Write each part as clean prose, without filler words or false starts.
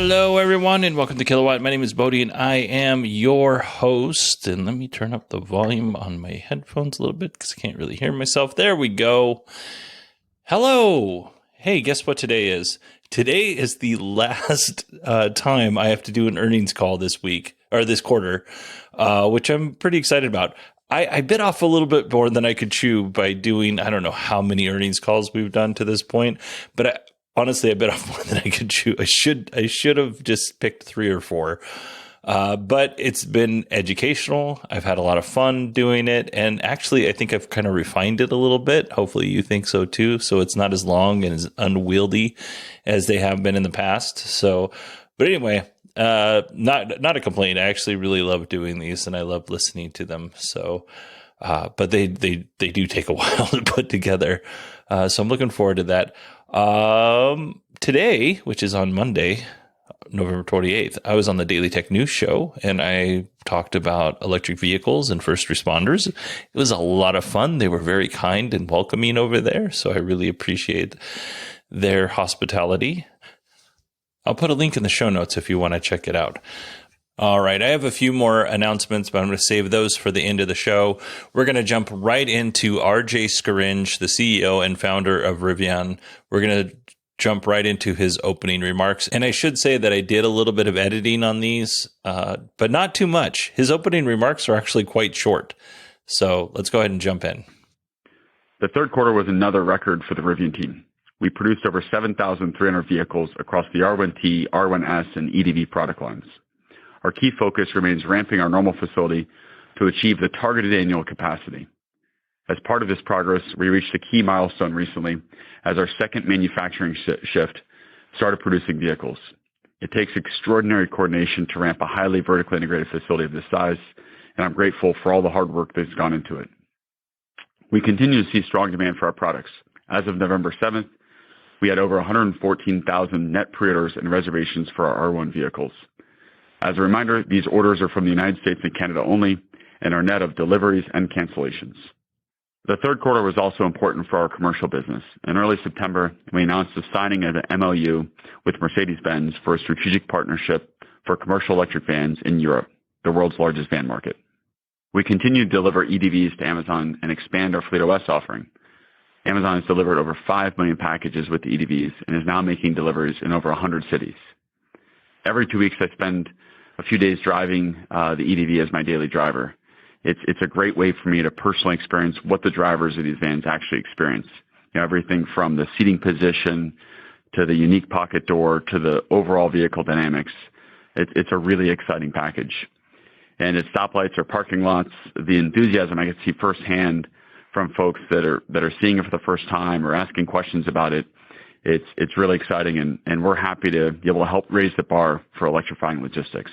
Hello, everyone, and welcome to Kilowatt. My name is Bodie, and I am your host. And let me turn up the volume on my headphones a little bit because I can't really hear myself. There we go. Hello. Hey, guess what today is? Today is the last time I have to do an earnings call this week, or this quarter, which I'm pretty excited about. I bit off a little bit more than I could chew by doing, I don't know how many earnings calls we've done to this point, but honestly, I bit off more than I could chew. I should have just picked 3 or 4. But it's been educational. I've had a lot of fun doing it. And actually, I think I've kind of refined it a little bit. Hopefully you think so too. So it's not as long and as unwieldy as they have been in the past. So, but anyway, not a complaint. I actually really love doing these and I love listening to them. So, but they do take a while to put together. So I'm looking forward to that. Today, which is on Monday, November 28th, I was on the Daily Tech News Show and I talked about electric vehicles and first responders. It was a lot of fun. They were very kind and welcoming over there. So I really appreciate their hospitality. I'll put a link in the show notes if you want to check it out. All right, I have a few more announcements, but I'm going to save those for the end of the show. We're going to jump right into RJ Scaringe, the CEO and founder of Rivian. We're going to jump right into his opening remarks. And I should say that I did a little bit of editing on these, but not too much. His opening remarks are actually quite short. So let's go ahead and jump in. The third quarter was another record for the Rivian team. We produced over 7,300 vehicles across the R1T, R1S, and EDV product lines. Our key focus remains ramping our Normal facility to achieve the targeted annual capacity. As part of this progress, we reached a key milestone recently as our second manufacturing shift started producing vehicles. It takes extraordinary coordination to ramp a highly vertically integrated facility of this size, and I'm grateful for all the hard work that's gone into it. We continue to see strong demand for our products. As of November 7th, we had over 114,000 net pre-orders and reservations for our R1 vehicles. As a reminder, these orders are from the United States and Canada only and are net of deliveries and cancellations. The third quarter was also important for our commercial business. In early September, we announced the signing of an MOU with Mercedes-Benz for a strategic partnership for commercial electric vans in Europe, the world's largest van market. We continue to deliver EDVs to Amazon and expand our FleetOS offering. Amazon has delivered over 5 million packages with the EDVs and is now making deliveries in over 100 cities. Every 2 weeks, I spend a few days driving the EDV as my daily driver. It's a great way for me to personally experience what the drivers of these vans actually experience. You know, everything from the seating position to the unique pocket door to the overall vehicle dynamics. It's a really exciting package. And at stoplights or parking lots, the enthusiasm I get to see firsthand from folks that are seeing it for the first time or asking questions about it. It's really exciting, and we're happy to be able to help raise the bar for electrifying logistics.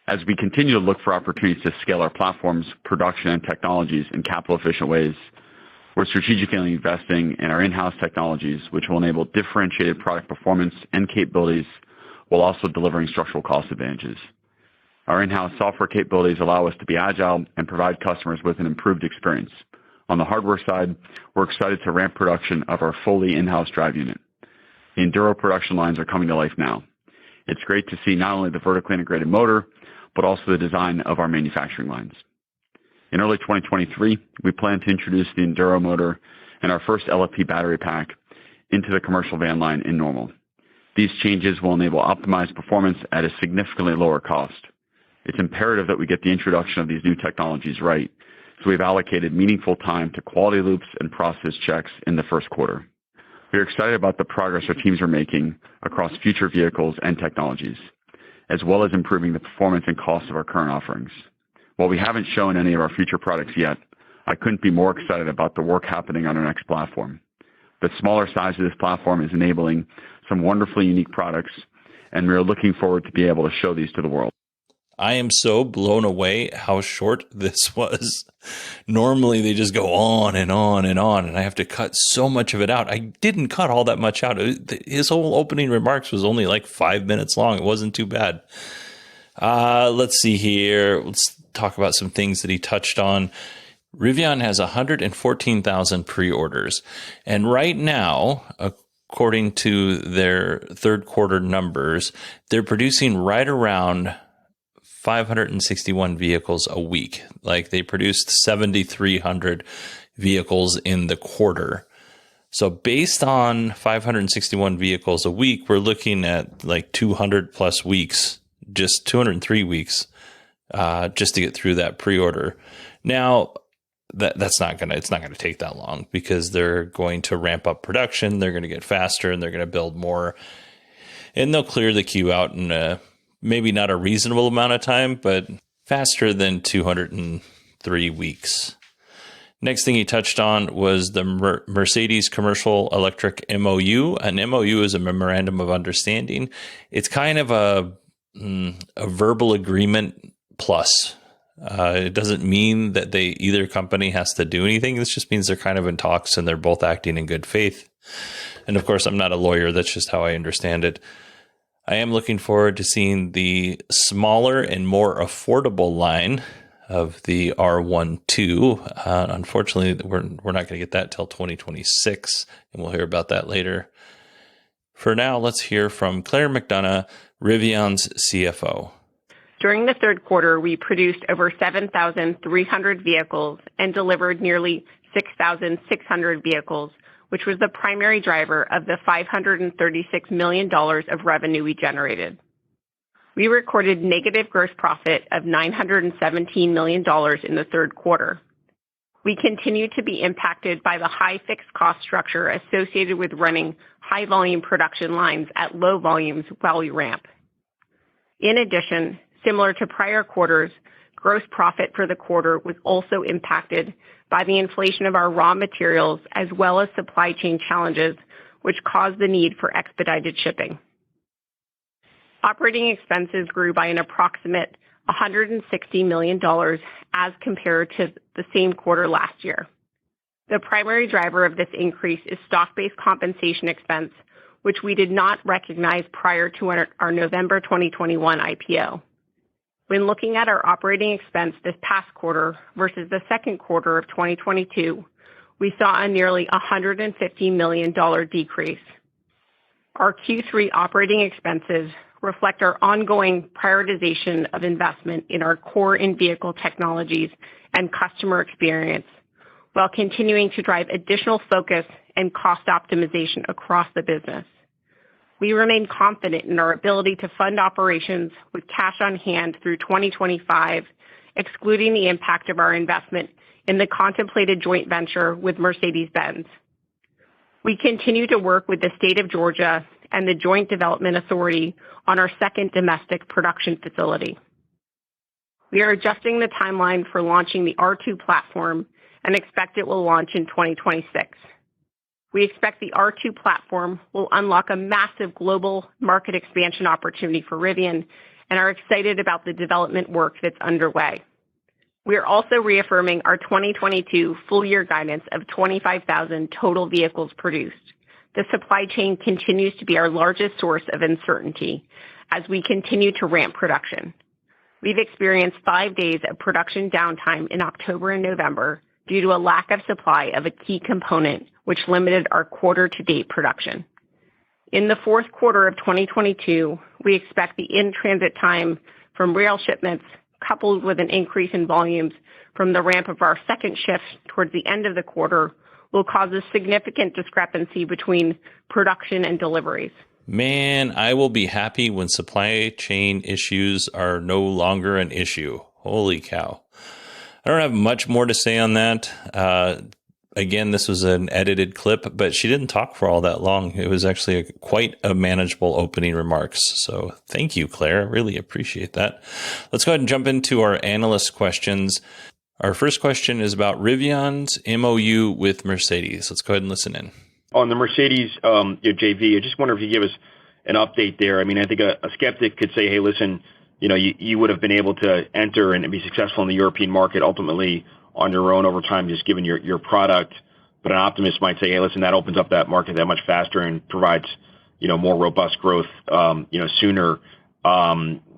As we continue to look for opportunities to scale our platforms, production, and technologies in capital-efficient ways, we're strategically investing in our in-house technologies, which will enable differentiated product performance and capabilities while also delivering structural cost advantages. Our in-house software capabilities allow us to be agile and provide customers with an improved experience. On the hardware side, we're excited to ramp production of our fully in-house drive unit. The Enduro production lines are coming to life now. It's great to see not only the vertically integrated motor, but also the design of our manufacturing lines. In early 2023, we plan to introduce the Enduro motor and our first LFP battery pack into the commercial van line in Normal. These changes will enable optimized performance at a significantly lower cost. It's imperative that we get the introduction of these new technologies right, so we've allocated meaningful time to quality loops and process checks in the first quarter. We are excited about the progress our teams are making across future vehicles and technologies, as well as improving the performance and cost of our current offerings. While we haven't shown any of our future products yet, I couldn't be more excited about the work happening on our next platform. The smaller size of this platform is enabling some wonderfully unique products, and we are looking forward to be able to show these to the world. I am so blown away how short this was. Normally they just go on and on and on, and I have to cut so much of it out. I didn't cut all that much out. His whole opening remarks was only like 5 minutes long. It wasn't too bad. Let's see here. Let's talk about some things that he touched on. Rivian has 114,000 pre-orders. And right now, according to their third quarter numbers, they're producing right around 561 vehicles a week. Like they produced 7,300 vehicles in the quarter. So based on 561 vehicles a week, we're looking at like 200 plus weeks, just 203 weeks, just to get through that pre-order. Now, it's not going to take that long because they're going to ramp up production. They're going to get faster and they're going to build more, and they'll clear the queue out in maybe not a reasonable amount of time, but faster than 203 weeks. Next thing he touched on was the Mercedes Commercial Electric MOU. An MOU is a memorandum of understanding. It's kind of a verbal agreement plus. It doesn't mean that either company has to do anything. This just means they're kind of in talks and they're both acting in good faith. And of course, I'm not a lawyer. That's just how I understand it. I am looking forward to seeing the smaller and more affordable line of the R12. Unfortunately, we're not going to get that till 2026, and we'll hear about that later. For now, let's hear from Claire McDonough, Rivian's CFO. During the third quarter, we produced over 7,300 vehicles and delivered nearly 6,600 vehicles, which was the primary driver of the $536 million of revenue we generated. We recorded negative gross profit of $917 million in the third quarter. We continue to be impacted by the high fixed cost structure associated with running high volume production lines at low volumes while we ramp. In addition, similar to prior quarters, gross profit for the quarter was also impacted by the inflation of our raw materials as well as supply chain challenges, which caused the need for expedited shipping. Operating expenses grew by an approximate $160 million as compared to the same quarter last year. The primary driver of this increase is stock-based compensation expense, which we did not recognize prior to our November 2021 IPO. When looking at our operating expense this past quarter versus the second quarter of 2022, we saw a nearly $150 million decrease. Our Q3 operating expenses reflect our ongoing prioritization of investment in our core in-vehicle technologies and customer experience, while continuing to drive additional focus and cost optimization across the business. We remain confident in our ability to fund operations with cash on hand through 2025, excluding the impact of our investment in the contemplated joint venture with Mercedes-Benz. We continue to work with the state of Georgia and the Joint Development Authority on our second domestic production facility. We are adjusting the timeline for launching the R2 platform and expect it will launch in 2026. We expect the R2 platform will unlock a massive global market expansion opportunity for Rivian and are excited about the development work that's underway. We are also reaffirming our 2022 full year guidance of 25,000 total vehicles produced. The supply chain continues to be our largest source of uncertainty as we continue to ramp production. We've experienced 5 days of production downtime in October and November due to a lack of supply of a key component, which limited our quarter-to-date production. In the fourth quarter of 2022, we expect the in-transit time from rail shipments, coupled with an increase in volumes from the ramp of our second shift towards the end of the quarter, will cause a significant discrepancy between production and deliveries. Man, I will be happy when supply chain issues are no longer an issue. Holy cow. I don't have much more to say on that. Again, this was an edited clip, but she didn't talk for all that long. It was actually quite a manageable opening remarks. So thank you, Claire. Really appreciate that. Let's go ahead and jump into our analyst questions. Our first question is about Rivian's MOU with Mercedes. Let's go ahead and listen in. On the Mercedes your JV, I just wonder if you give us an update there. I mean, I think a skeptic could say, hey, listen, you would have been able to enter and be successful in the European market ultimately on your own over time, just given your product. But an optimist might say, hey, listen, that opens up that market that much faster and provides, more robust growth, sooner.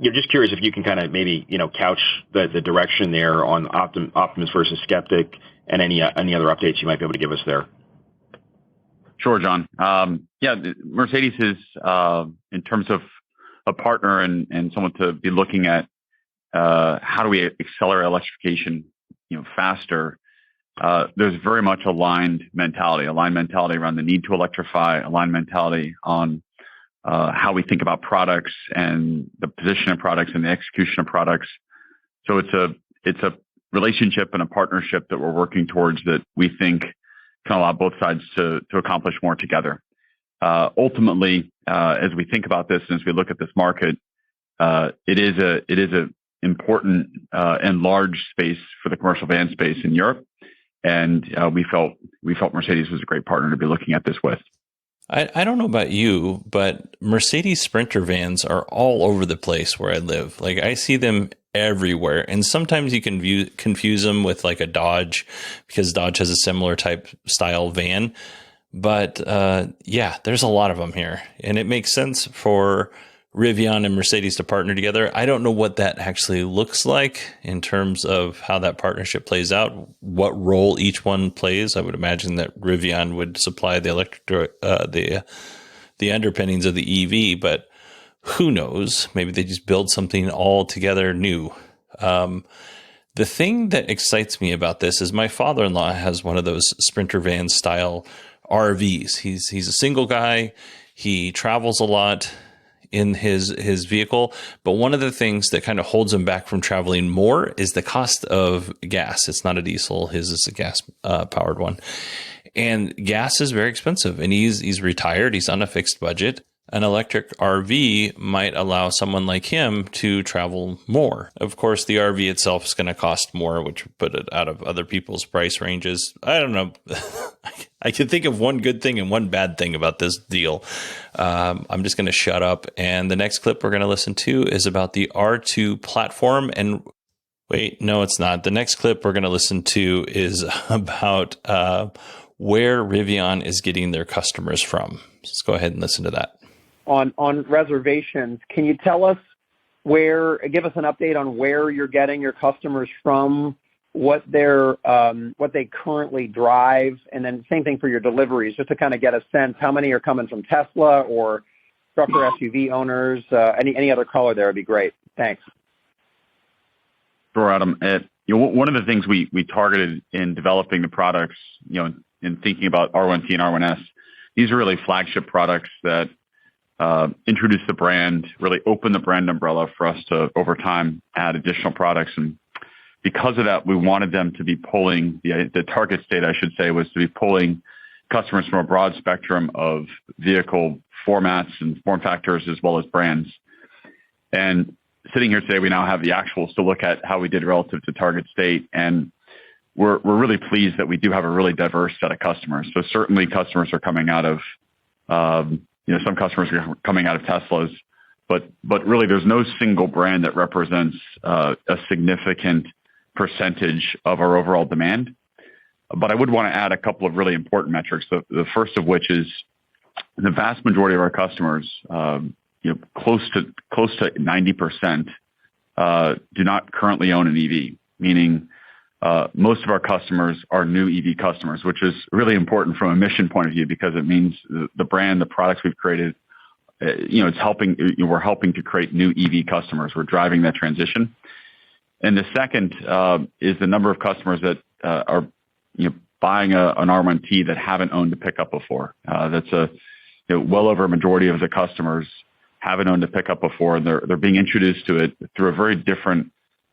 Just curious if you can kind of maybe, couch the direction there on optimist versus skeptic and any other updates you might be able to give us there. Sure, John. Mercedes is, in terms of a partner and someone to be looking at how do we accelerate electrification, faster. There's very much aligned mentality around the need to electrify, aligned mentality on how we think about products and the position of products and the execution of products. So it's a relationship and a partnership that we're working towards that we think can allow both sides to accomplish more together. Ultimately, as we think about this and as we look at this market, it is a important and large space for the commercial van space in Europe, and we felt Mercedes was a great partner to be looking at this with. I don't know about you, but Mercedes Sprinter vans are all over the place where I live. Like, I see them everywhere, and sometimes you can confuse them with like a Dodge, because Dodge has a similar type style van. But there's a lot of them here, and it makes sense for Rivian and Mercedes to partner together. I don't know what that actually looks like in terms of how that partnership plays out, what role each one plays. I would imagine that Rivian would supply the the underpinnings of the EV, but who knows? Maybe they just build something altogether new. The thing that excites me about this is my father-in-law has one of those Sprinter van style RVs. He's a single guy. He travels a lot in his vehicle, but one of the things that kind of holds him back from traveling more is the cost of gas. It's not a diesel. His is a gas powered one, and gas is very expensive, and he's retired. He's on a fixed budget. An electric RV might allow someone like him to travel more. Of course, the RV itself is going to cost more, which would put it out of other people's price ranges. I don't know. I can think of one good thing and one bad thing about this deal. I'm just going to shut up. And the next clip we're going to listen to is about the R2 platform. And wait, no, it's not. The next clip we're going to listen to is about where Rivian is getting their customers from. So let's go ahead and listen to that. On reservations, can you tell us give us an update on where you're getting your customers from, what they currently drive, and then same thing for your deliveries, just to kind of get a sense how many are coming from Tesla or truck or SUV owners. Any other color there would be great. Thanks. Sure, Adam. One of the things we targeted in developing the products, in thinking about R1T and R1S, these are really flagship products that introduce the brand, really open the brand umbrella for us to, over time, add additional products. And because of that, we wanted them to be pulling, the target state, I should say, was to be pulling customers from a broad spectrum of vehicle formats and form factors, as well as brands. And sitting here today, we now have the actuals to look at how we did relative to target state. And we're really pleased that we do have a really diverse set of customers. So certainly customers are coming out of, some customers are coming out of Teslas, but really there's no single brand that represents a significant percentage of our overall demand. But I would want to add a couple of really important metrics. The first of which is the vast majority of our customers, close to 90%, do not currently own an EV, meaning most of our customers are new EV customers, which is really important from a mission point of view, because it means the brand, the products we've created, it's helping. We're helping to create new EV customers. We're driving that transition. And the second is the number of customers that are buying an R1T that haven't owned a pickup before. That's well over a majority of the customers haven't owned a pickup before, and they're being introduced to it through a very different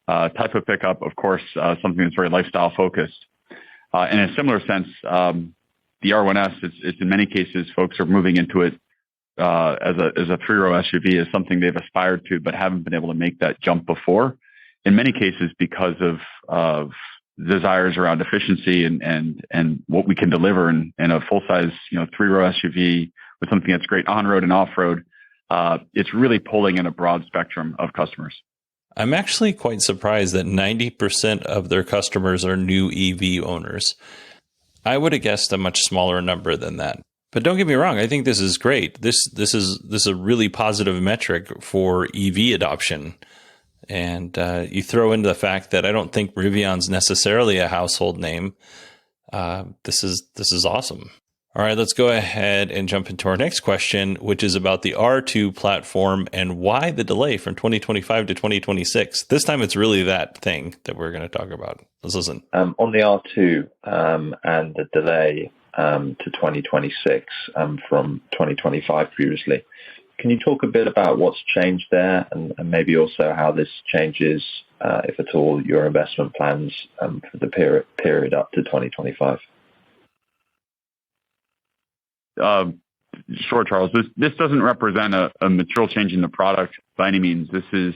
type of pickup, of course, something that's very lifestyle focused. In a similar sense, the R1S, it's in many cases, folks are moving into it as a three-row SUV, as something they've aspired to, but haven't been able to make that jump before. In many cases, because of desires around efficiency and what we can deliver in a full-size, three-row SUV with something that's great on-road and off-road. It's really pulling in a broad spectrum of customers. I'm actually quite surprised that 90% of their customers are new EV owners. I would have guessed a much smaller number than that. But don't get me wrong, I think this is great. This is a really positive metric for EV adoption. And you throw in the fact that I don't think Rivian's necessarily a household name. This is awesome. All right, let's go ahead and jump into our next question, which is about the R2 platform and why the delay from 2025 to 2026. This time it's really that thing that we're going to talk about. Let's listen. On the R2 and the delay to 2026 from 2025 previously, can you talk a bit about what's changed there and maybe also how this changes, if at all, your investment plans for the period up to 2025? Sure, Charles. This doesn't represent a material change in the product by any means. This is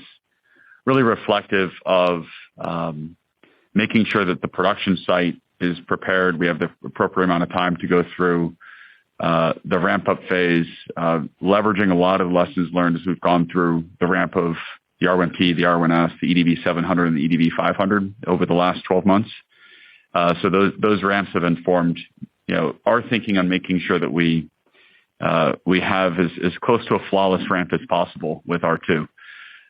really reflective of making sure that the production site is prepared. We have the appropriate amount of time to go through the ramp-up phase, leveraging a lot of lessons learned as we've gone through the ramp of the R1T, the R1S, the EDV 700, and the EDV 500 over the last 12 months. So those ramps have informed our thinking on making sure that we have as close to a flawless ramp as possible with R2.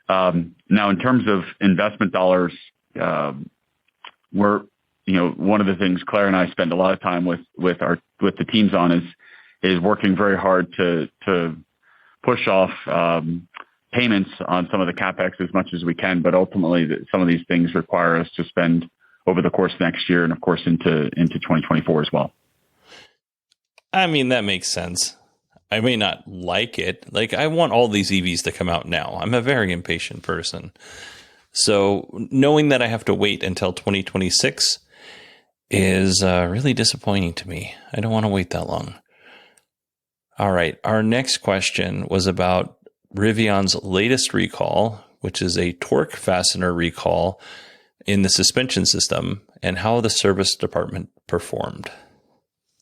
Now, in terms of investment dollars, we're one of the things Claire and I spend a lot of time with the teams on is working very hard to push off payments on some of the CapEx as much as we can, but ultimately some of these things require us to spend over the course of next year and of course into 2024 as well. I mean, that makes sense. I may not like it. Like, I want all these EVs to come out now. I'm a very impatient person. So knowing that I have to wait until 2026 is really disappointing to me. I don't want to wait that long. All right. Our next question was about Rivian's latest recall, which is a torque fastener recall in the suspension system, and how the service department performed.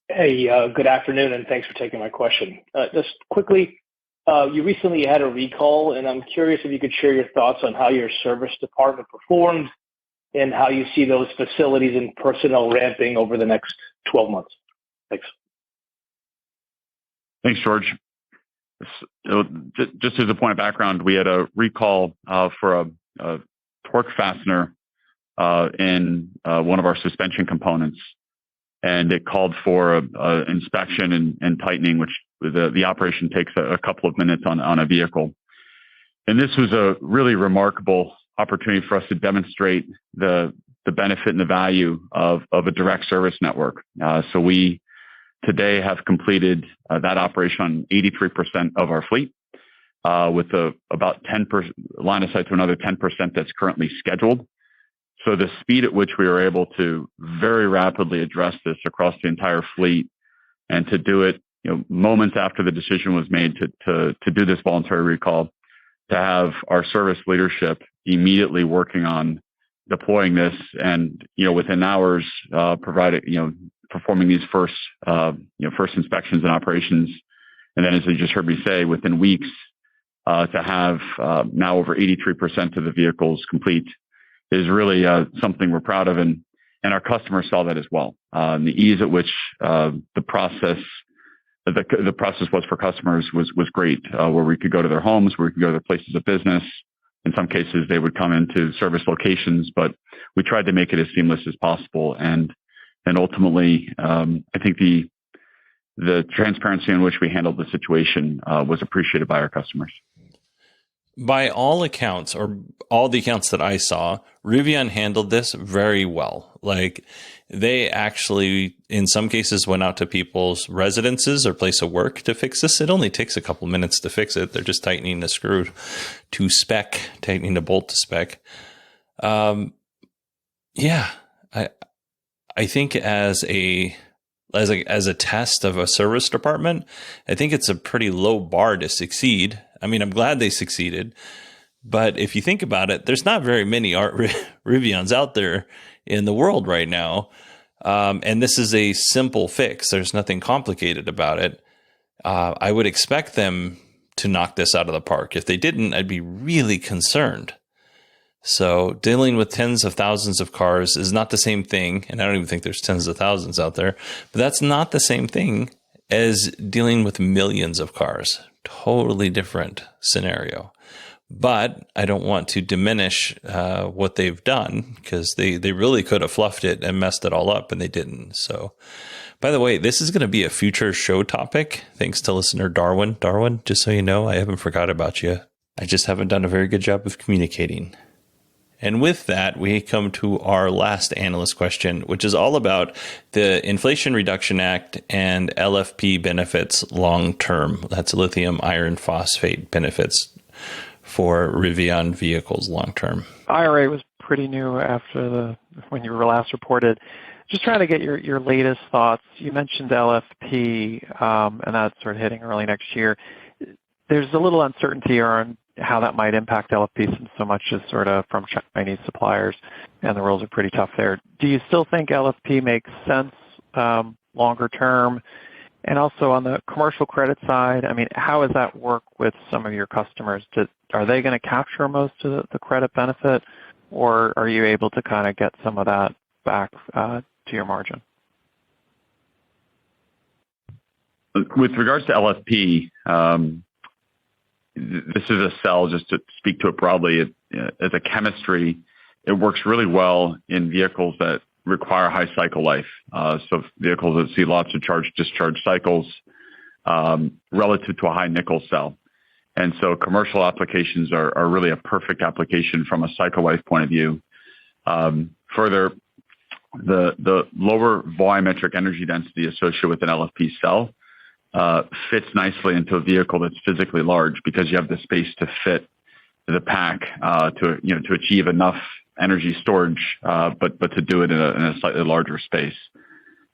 Hey, good afternoon, and thanks for taking my question. Just quickly, you recently had a recall, and I'm curious if you could share your thoughts on how your service department performed and how you see those facilities and personnel ramping over the next 12 months. Thanks. Thanks, George. Just as a point of background, we had a recall for a torque fastener in one of our suspension components. And it called for inspection and tightening, which the operation takes a couple of minutes on a vehicle. And this was a really remarkable opportunity for us to demonstrate the benefit and the value of a direct service network. So we today have completed that operation on 83% of our fleet, with about 10% line of sight to another 10% that's currently scheduled. So the speed at which we were able to very rapidly address this across the entire fleet, and to do it, moments after the decision was made to do this voluntary recall, to have our service leadership immediately working on deploying this, and within hours performing these first inspections and operations, and then, as you just heard me say, within weeks to have now over 83% of the vehicles complete is really something we're proud of, and our customers saw that as well. The ease at which the process was for customers was great, where we could go to their homes, where we could go to their places of business. In some cases, they would come into service locations, but we tried to make it as seamless as possible. And ultimately, I think the transparency in which we handled the situation was appreciated by our customers. By all accounts, or all the accounts that I saw, Rivian handled this very well. Like, they actually, in some cases, went out to people's residences or place of work to fix this. It only takes a couple minutes to fix it. They're just tightening the screw to spec, tightening the bolt to spec. Yeah, I think as a test of a service department, I think it's a pretty low bar to succeed. I mean, I'm glad they succeeded, but if you think about it, there's not very many Rivians out there in the world right now. And this is a simple fix. There's nothing complicated about it. I would expect them to knock this out of the park. If they didn't, I'd be really concerned. So dealing with tens of thousands of cars is not the same thing. And I don't even think there's tens of thousands out there, but that's not the same thing as dealing with millions of cars. Totally different scenario. But I don't want to diminish what they've done, because they really could have fluffed it and messed it all up, and they didn't. So, By the way, this is going to be a future show topic, thanks to listener Darwin. Darwin, just so you know, I haven't forgot about you. I just haven't done a very good job of communicating. And with that, we come to our last analyst question, which is all about the Inflation Reduction Act and LFP benefits long term. That's lithium iron phosphate benefits for Rivian vehicles long term. IRA was pretty new after when you were last reported. Just trying to get your latest thoughts. You mentioned LFP, and that's sort of hitting early next year. There's a little uncertainty around how that might impact LFP since so much is sort of from Chinese suppliers, and the rules are pretty tough there. Do you still think LFP makes sense longer term? And also on the commercial credit side, I mean, how does that work with some of your customers? Are they going to capture most of the credit benefit, or are you able to kind of get some of that back to your margin? With regards to LFP, this is a cell, just to speak to it broadly, as a chemistry, it works really well in vehicles that require high cycle life. So vehicles that see lots of charge-discharge cycles relative to a high nickel cell. And so commercial applications are really a perfect application from a cycle life point of view. Further, the lower volumetric energy density associated with an LFP cell fits nicely into a vehicle that's physically large because you have the space to fit the pack to achieve enough energy storage, but to do it in a slightly larger space.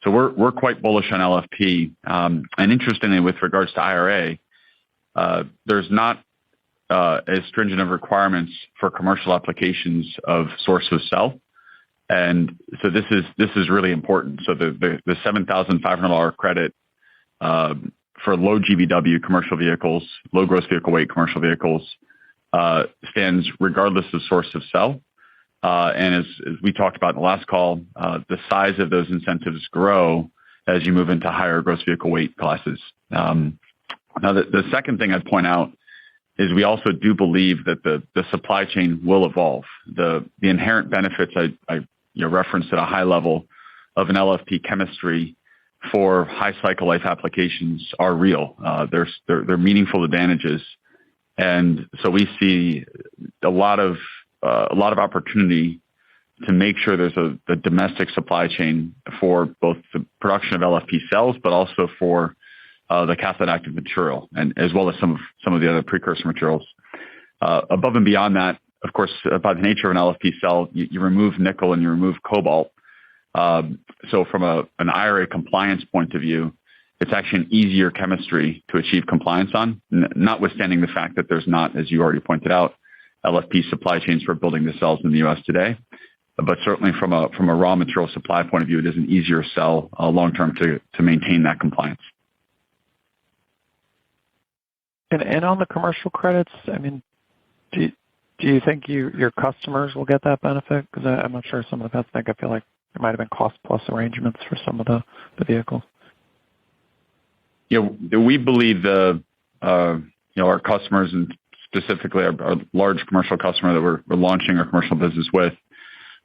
So we're quite bullish on LFP. And interestingly, with regards to IRA, there's not as stringent of requirements for commercial applications of source of cell. And so this is really important. So the $7,500 credit for low GVW commercial vehicles, low gross vehicle weight commercial vehicles, stands regardless of source of cell. And as we talked about in the last call, the size of those incentives grow as you move into higher gross vehicle weight classes. Now, the second thing I'd point out is we also do believe that the supply chain will evolve. The inherent benefits I referenced at a high level of an LFP chemistry for high cycle life applications are real. They're meaningful advantages, and so we see a lot of opportunity to make sure there's a domestic supply chain for both the production of LFP cells, but also for the cathode active material, and as well as some of the other precursor materials. Above and beyond that, of course, by the nature of an LFP cell, you remove nickel and you remove cobalt. So from an IRA compliance point of view, it's actually an easier chemistry to achieve compliance on, notwithstanding the fact that there's not, as you already pointed out, LFP supply chains for building the cells in the U.S. today. But certainly from a raw material supply point of view, it is an easier cell long-term to maintain that compliance. And on the commercial credits, I mean, do you think your customers will get that benefit? Because I'm not sure some of the past think I feel like there might have been cost plus arrangements for some of the vehicles. Yeah, we believe our customers, and specifically our large commercial customer that we're launching our commercial business with,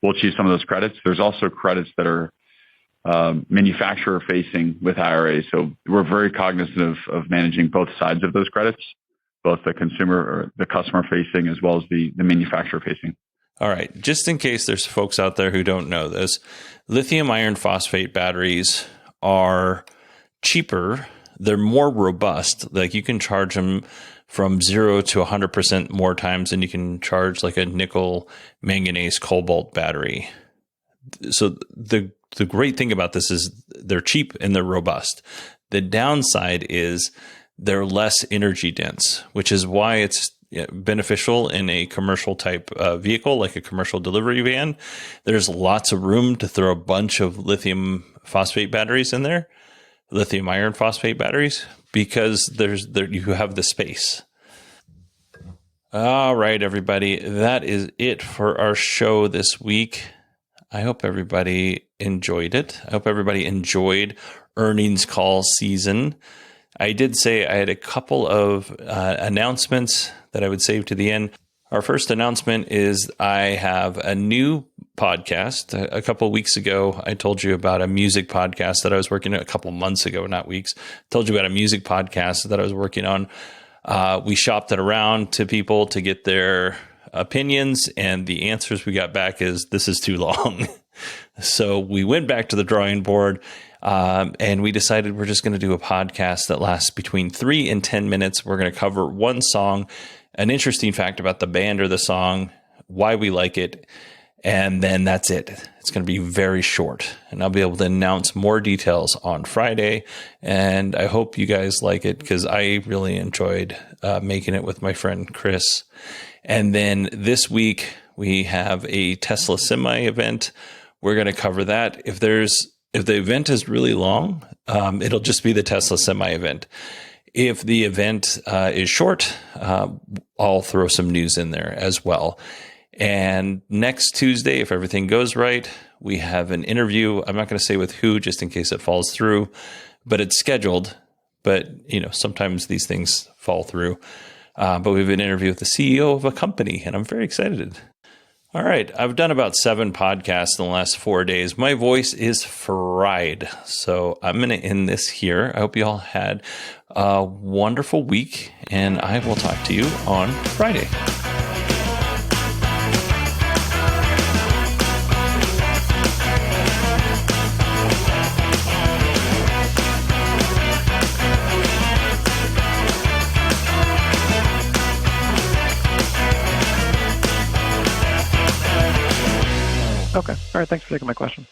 will achieve some of those credits. There's also credits that are manufacturer facing with IRA. So we're very cognizant of managing both sides of those credits, both the consumer or the customer facing as well as the manufacturer facing. All right. Just in case there's folks out there who don't know this, lithium iron phosphate batteries are cheaper. They're more robust. Like you can charge them from 0 to 100% more times than you can charge like a nickel manganese cobalt battery. So the great thing about this is they're cheap and they're robust. The downside is they're less energy dense, which is why it's beneficial in a commercial type vehicle, like a commercial delivery van. There's lots of room to throw a bunch of lithium phosphate batteries in there, lithium iron phosphate batteries, because you have the space. All right, everybody, that is it for our show this week. I hope everybody enjoyed it. I hope everybody enjoyed earnings call season. I did say I had a couple of announcements that I would save to the end. Our first announcement is I have a new podcast. A couple of weeks ago, I told you about a music podcast that I was working on a couple months ago, not weeks. I told you about a music podcast that I was working on. We shopped it around to people to get their opinions, and the answers we got back is this is too long. So we went back to the drawing board, and we decided we're just going to do a podcast that lasts between 3 and 10 minutes. We're going to cover one song, an interesting fact about the band or the song, why we like it, and then that's it. It's going to be very short, and I'll be able to announce more details on Friday, and I hope you guys like it because I really enjoyed making it with my friend Chris. And then this week, we have a Tesla Semi event. We're going to cover that. If the event is really long, it'll just be the Tesla Semi event. If the event is short, I'll throw some news in there as well. And next Tuesday, if everything goes right, we have an interview. I'm not going to say with who, just in case it falls through, but it's scheduled. But, sometimes these things fall through. But we have an interview with the CEO of a company, and I'm very excited. All right. I've done about 7 podcasts in the last 4 days. My voice is fried. So I'm going to end this here. I hope you all had a wonderful week, and I will talk to you on Friday. Okay. All right. Thanks for taking my question.